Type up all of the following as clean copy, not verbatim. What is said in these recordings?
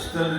ستر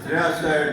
63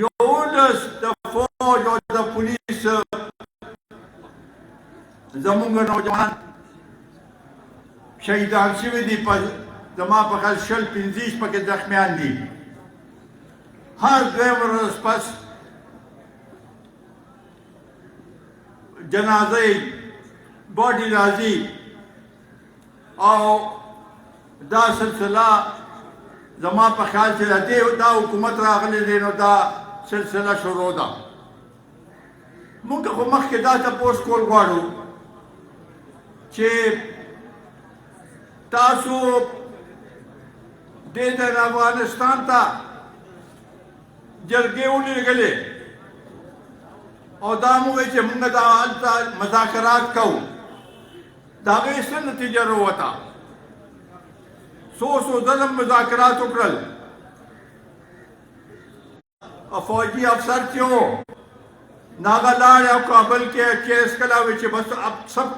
یولس د فوج او د پولیس زمونږ نوجوان شهیدان شوي دي. زما په خیال 25 پکې زخمیان دي. هر دویم ورځ پس جنازه باډي راځي او دا سلسله زما په خیال چې دا حکومت راغلی دی نو دا سلسله شروع ده. موږ خو مخکې دا تپوس کول غواړو چې تاسو د افغانستان ته جرګې ولېږلې او دا مو وایي چې موږ دا هلته مذاکرات کوو. د هغې څه نتیجه راووته؟ څو ځله مذاکرات وکړل. فوجي افسر چې و ناغه لاړ او کابل کې کیس کلاوي چې بس اب سب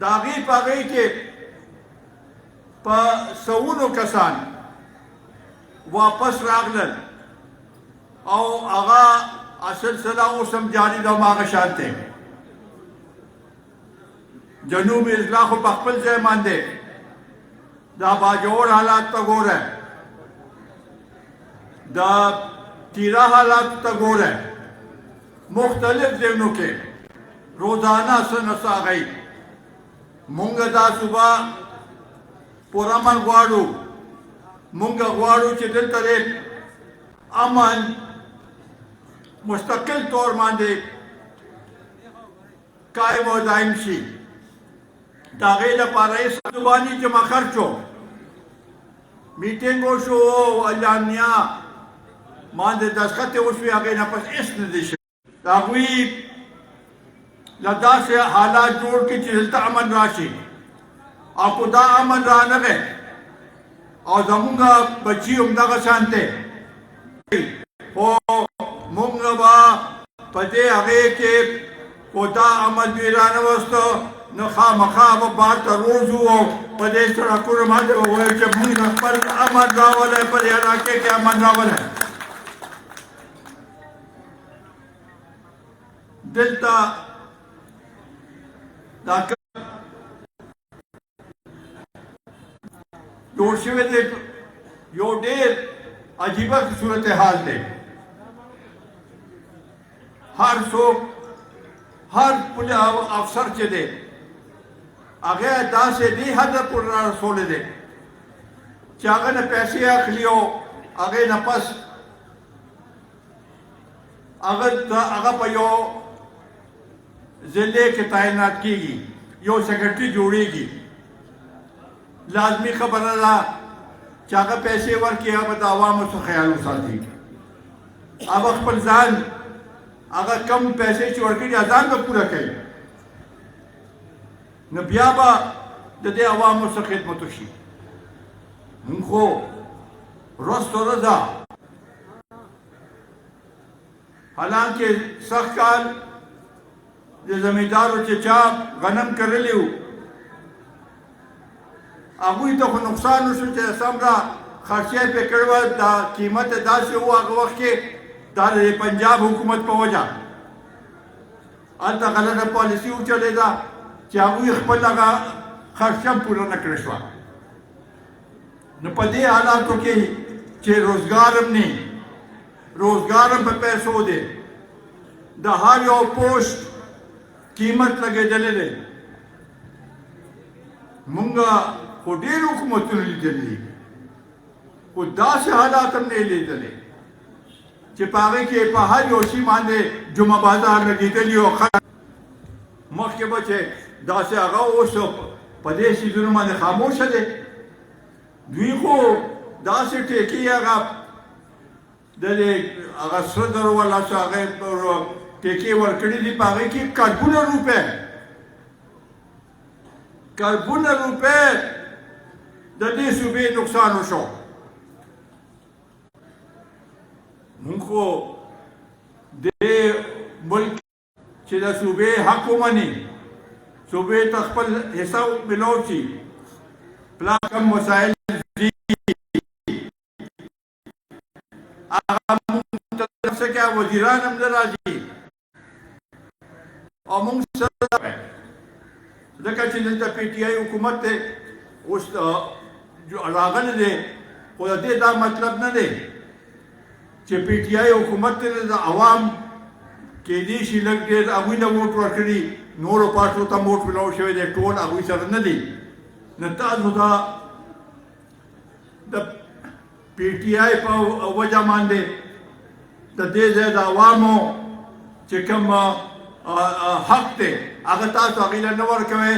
د هغې په هغې کې په سوونو کسان واپس راغلل او هغه سلسله اوس هم جاري ده هماغه شان دی. جنوب اصلاح خو په خپل ځای باندې دا باجوړ حالات ته ګوره، دا تیره حالات ته ګوره، مختلف ځایونو کې روزانه څه نه څه هغی. مونږ دا صوبه پرامن غواړو. مونږ غواړو چې دلته د امن مستقل طور باندې قائم او دائم شي. د هغې لپاره یې زباني جمع خرچو میټینګ وشو او اعلامیه باندې دستخط یې وشوې. هغې نه پس هېڅ نه دی شوی. د هغوی له داسې حالات جوړ کړي چې دلته امن راشي. او که دا امن رانغی او زمونږ بچي همدغه شان دی خو مونږ به په دې هغې کې کو دا عمل دوی رانوسته نو خامخا به بار ته روزو او په دې سړکونو باندې به ووایو چې مونږ خپل امن راولی، په دې علاقې کې امن راولی. دلته دا جوړ شوی دی یو ډېر عجیبه صورتحال دی. هر څوک هر افسر چې دی هغه داسې دې حده پورې را رسولی دی چې هغه نه پیسې اخلي او هغې نه پس هغه په یو ضلع کې تعینات کېږي، یو سیکرټري جوړېږي. لازمي خبره ده چې هغه پیسې ورکړي، هغه به د عوامو څخه خیال وساتي. هغه خپل ځان هغه کم پیسې چې ورکړي ځان به پوره کوي، نو بیا به د دې عوامو څخه خدمت وشي. موږ خو ورځ تر ورځه حالانکې سخت کال د زمیندارو چې چا غنم کرلی و هغوی ته خو نقصان وشو چې څومره خرچه یې پرې کړې وه، دا قیمت یې داسې و هغه وخت کې دا د پنجاب حکومت په وجه هلته غلطه پالیسي وچلېده چې هغوی خپل هغه خرچه هم پوره نه کړې شوه. نو په دې حالاتو کې چې روزګار هم نه، روزګار هم په پیسو دی، د هر یو پوسټ قیمت لګېدلی دی. مونږ خو ډېر حکومتونه لیدلي دي خو داسې حالات هم نه لیدلی چې په هغې کې په هر یو شي باندې جمعه بازار لګېدلي او خلک مخکې به چې داسې هغه اوس په دې څیزونو باندې خاموشه دی. دوی خو داسې ټیکې هغه د دې هغه سره زرو والا څه هغې ټیکې ورکړي دي، په هغې کې کربونه روپۍ د دې صوبې نقصان وشو. مونږ خو دې ملک چې د صوبې حق ومني، صوبې ته خپل حصه ملو شي، پلا کم مسایل دي هغه موږ ته څه کوي وزیران هم نه راځي او موږ سره ځکه چې دلته پی ټي آی حکومت دی اوس راغلی دی خو د دې دا مطلب نه دی چې پی ټي آی حکومت ته د عوام کېدای شي لږ ډېر هغوی له ووټ ورکړي نورو پارټیو ته ووټ میلاو شوی دی ټول هغوی سره نه دی نو تاسو دا د پی ټي آی په وجه باندې د دې ځای د عوامو چې کوم حق دی هغه تاسو هغوی له نه ورکوئ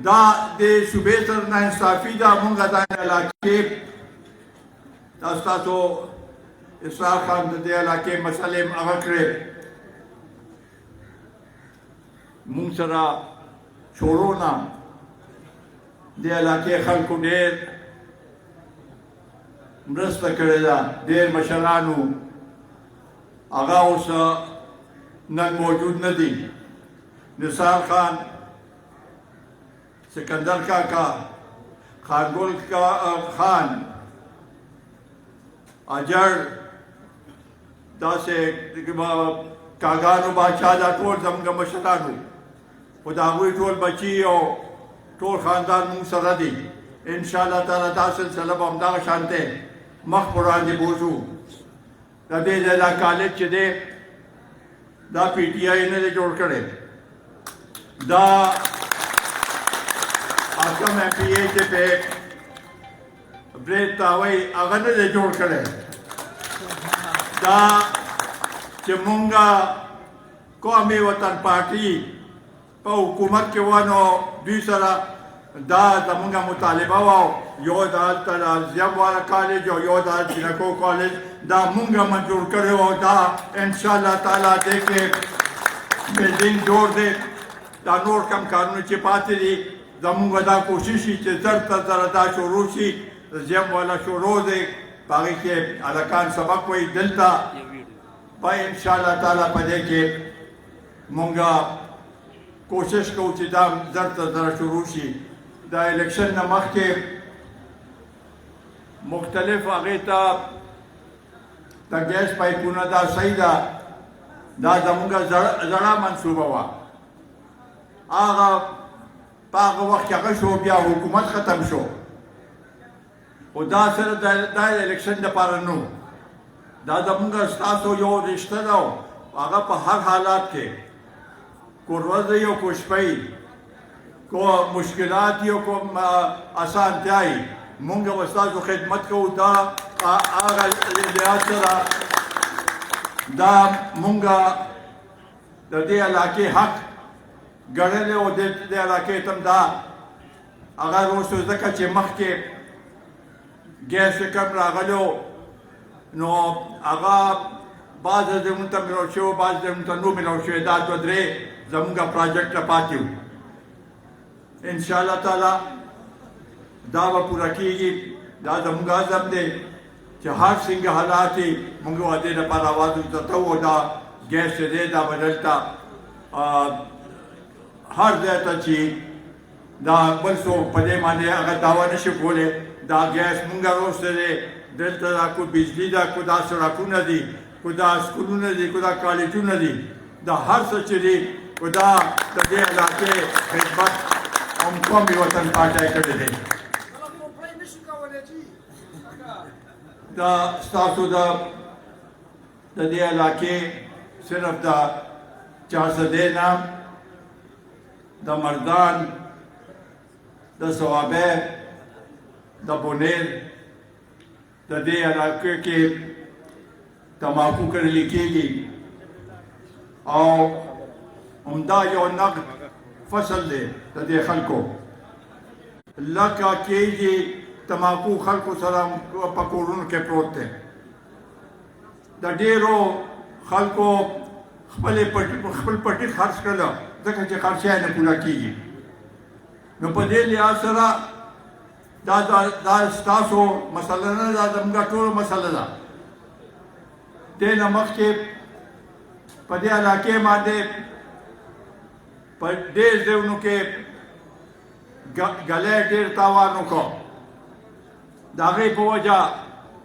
دا د صوبې سره ناانصافي ده موږ دا علاقې تاسو اسحاق خان د دې علاقې مسلې هغه کړې موږ سره شروع نه دې علاقې خلکو ډېر مرسته کړې ده ډېر مشرانو هغه اوس نن موجود نه دي نثار خان سکندر کاکا خانګل خان اجر داسې کاغانو بادشاه دا ټول زموږ مشرانو خو د هغوی ټول بچي او ټول خاندان موږ سره دي انشاءالله تعالی دا سلسله به همدغه شانتې مخ په وړاندې بوځو د دې ځای دا کالج چې دی دا پی ټي آی نه دی جوړ کړی دا حاکم ایم پی اے چې پې برید تاوی هغه نه دی جوړ کړی دا چې مونږه قومي وطن پارټي په حکومت کې وانو دوی سره دا زمونږه مطالبه وه یو د هلته د الزیم والا کالج او یو د جنکو کالج دا مونږه منظور کړی و دا انشاءالله تعالی دې کې بلډینګ جوړ دی دا نور کم کارونه چې پاتې دي زمونږ دا کوشش وي چې زر تر زره دا شروع شي زیم والا شروع دی په هغې کې هلکان سبق وایي دلته په انشاءالله تعالی په دې کې مونږه کوشش کوو چې دا زر تر زره شروع شي دا الیکشن نه مخکې مختلف هغې ته د ګیس پایپونه دا صحیح ده دا زمونږه زړه منصوبه وه هغه په هغه وخت کې هغه شو بیا حکومت ختم شو خو دا سره دا الیکشن دپاره نه دا زمونږه ستاسو یو رشته ده هغه په هر حالات کې کو ورځ او کو شپه کو مشکلات یو کوم اسانتیا یي مونږ به ستاسو خدمت کوو دا هغه لحاظ سره دا مونږه د دې علاقې حق ګڼلی او د دې علاقې ته هم دا هغه روسو ځکه چې مخکې ګیس کم راغلی نو هغه بعض ځایونو ته میلاو شوی بعض ځایونو ته نو میلاو شوی دا دوه درې زمونږه پراجکټ پاتې وو انشاءالله تعالی دا به پوره کېږي دا زمونږ عزم دی چې هر څنګه حالات یې مونږ به دې لپاره اواز وزتو او دا ګیس چې دی دا به دلته هر ځای ته چې دا بل څوک په دې باندې هغه دعوه نشي کولی دا ګیس مونږه روسته دی دلته دا کو بجلی ده کو دا سړکونه دي کو دا سکولونه دي کو دا کالجونه دي دا هر څه چې دي کو دا د دې علاقې خدمت هم قومي وطن پارټۍ کړی دی دا ستاسو د دې علاقې صرف د چارسدې نه د مردان د صوابه د بونیر د دې علاقې کې تماکو کرل کېږي او همدا یو نقد فصل دی د دې خلکو لکه کېږي تماکو خلکو سره په کورونو کې پروت دی د ډېرو خلکو خپل پټي خرڅ کړله ځکه چې خرچه یې نه پوره کېږي نو په دې لحاظ سره دا ستاسو مسله نه ده زموږ ټولو مسله ده دې نه مخکې په دې علاقې باندې په ډېر ځایونو کې ګلی ډېر تاوان وکړ د هغې په وجه